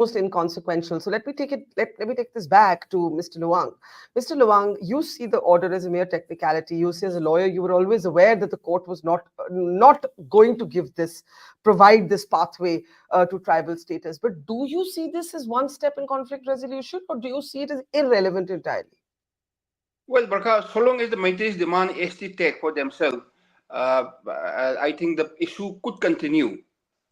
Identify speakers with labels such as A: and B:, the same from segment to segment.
A: almost inconsequential. So let me take it. Let me take this back to Mr. Luang. Mr. Luang, you see the order as a mere technicality. You see, as a lawyer, you were always aware that the court was not going to provide this pathway to tribal status. But do you see this as one step in conflict resolution, or do you see it as irrelevant entirely?
B: Well, Barkha, so long as the Meiteis demand ST tech for themselves, I think the issue could continue.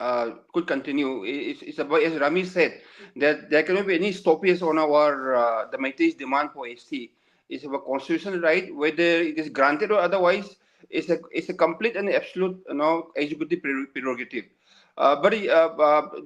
B: It's about, as Rami said, that there cannot be any stoppage on our the Meiteis demand for ST. It's a constitutional right, whether it is granted or otherwise. It's a complete and absolute, executive prerogative.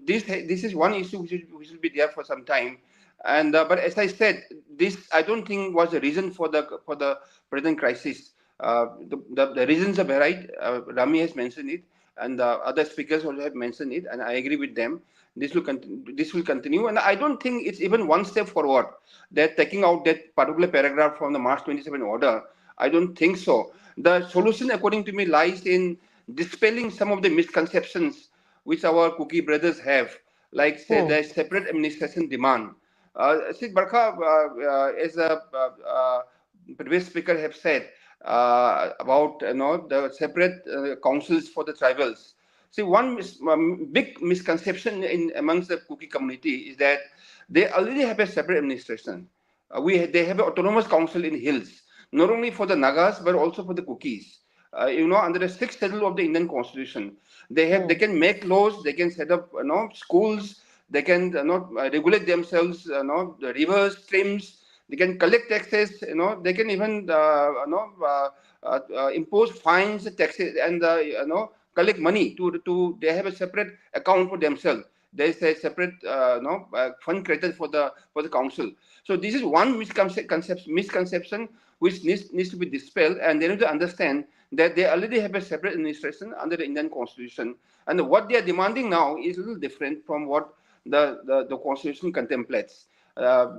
B: This is one issue which will be there for some time. And but as I said, this I don't think was the reason for the present crisis. The reasons are varied. Rami has mentioned it, and other speakers also have mentioned it, and I agree with them. This will continue, and I don't think it's even one step forward. That taking out that particular paragraph from the March 27 order, I don't think so. The solution, according to me, lies in dispelling some of the misconceptions which our Kuki brothers have, like say
A: Hmm.
B: the separate administration demand. See, Barkha, as a previous speaker have said about the separate councils for the tribals. See, big misconception in amongst the Kuki community is that they already have a separate administration. They have an autonomous council in hills, not only for the Nagas but also for the Kukis. Under the sixth schedule of the Indian Constitution, they
A: Hmm.
B: can make laws, they can set up schools, they can regulate themselves, the rivers, streams. They can collect taxes. They can even impose fines, taxes, and collect money to. They have a separate account for themselves. There is a separate fund created for the council. So this is one misconception which needs to be dispelled, and they need to understand that they already have a separate administration under the Indian Constitution, and what they are demanding now is a little different from what the Constitution contemplates.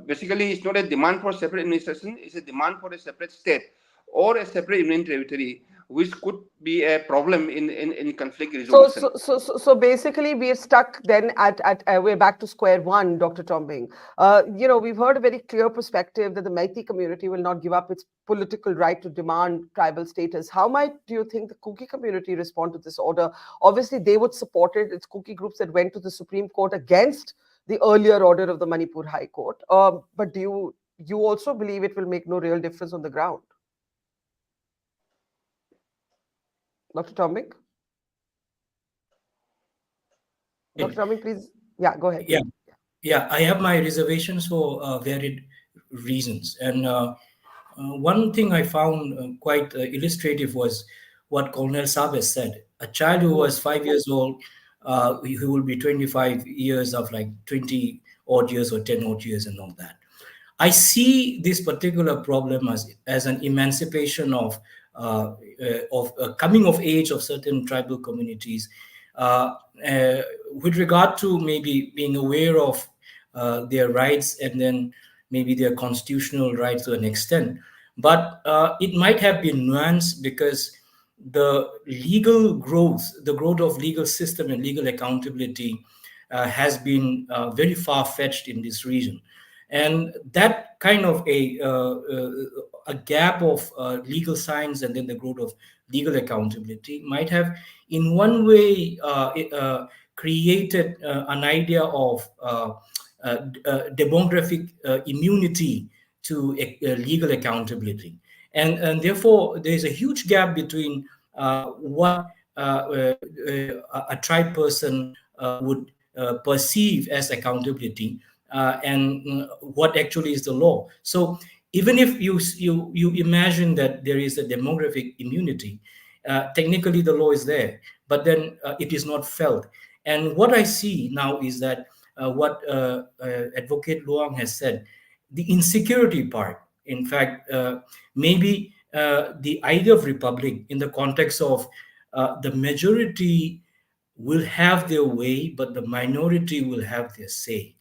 B: Basically, it's not a demand for separate administration, it's a demand for a separate state or a separate union territory, which could be a problem in conflict
A: So,
B: resolution.
A: basically, we are stuck then at we're back to square one, Dr. Tombing. We've heard a very clear perspective that the Meitei community will not give up its political right to demand tribal status. How might do you think the Kuki community respond to this order? Obviously, they would support it. It's Kuki groups that went to the Supreme Court against the earlier order of the Manipur High Court. But do you also believe it will make no real difference on the ground, Dr. Tombing? Dr. Tombing, please. Yeah, go ahead.
C: Yeah, yeah, I have my reservations for varied reasons. And one thing I found quite illustrative was what Colonel Sabes said. A child who
A: Hmm.
C: was 5 years old, who will be 25 years of like 20 odd years or 10 odd years and all that. I see this particular problem as an emancipation of coming of age of certain tribal communities, uh, uh, with regard to maybe being aware of their rights and then maybe their constitutional rights to an extent. But it might have been nuanced because the growth of legal system and legal accountability has been very far fetched in this region, and that kind of a gap of legal science and then the growth of legal accountability might have in one way created an idea of demographic immunity to legal accountability, and therefore there is a huge gap between what a tribe person would perceive as accountability and what actually is the law. So even if you imagine that there is a demographic immunity, technically the law is there, but then it is not felt. And what I see now is that what Advocate Luang has said, the insecurity part. In fact, maybe the idea of republic in the context of the majority will have their way, but the minority will have their say.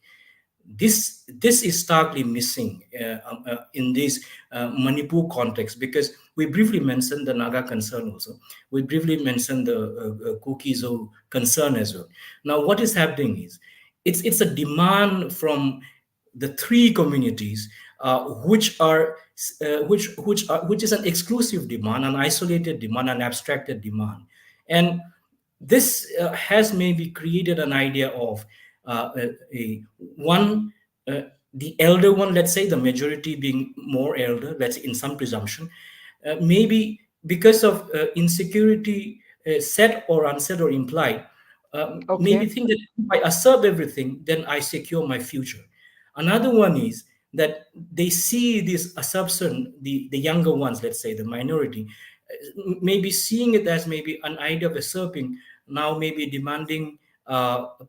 C: This is starkly missing in this Manipur context, because we briefly mentioned the Naga concern also. We briefly mentioned the Kukis concern as well. Now, what is happening is it's a demand from the three communities, which are which is an exclusive demand, an isolated demand, an abstracted demand. And this has maybe created an idea of a one the elder one, let's say the majority being more elder, let's say in some presumption, maybe because of insecurity, said or unsaid or implied, maybe
A: Okay.
C: think that if I assert everything, then I secure my future. Another one is that they see this assumption, the younger ones, let's say the minority, maybe seeing it as maybe an idea of usurping, now maybe demanding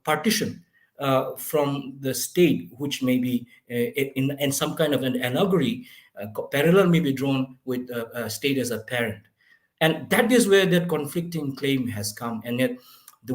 C: partition from the state, which may be in some kind of an allegory, parallel may be drawn with state as a parent. And that is where that conflicting claim has come. And yet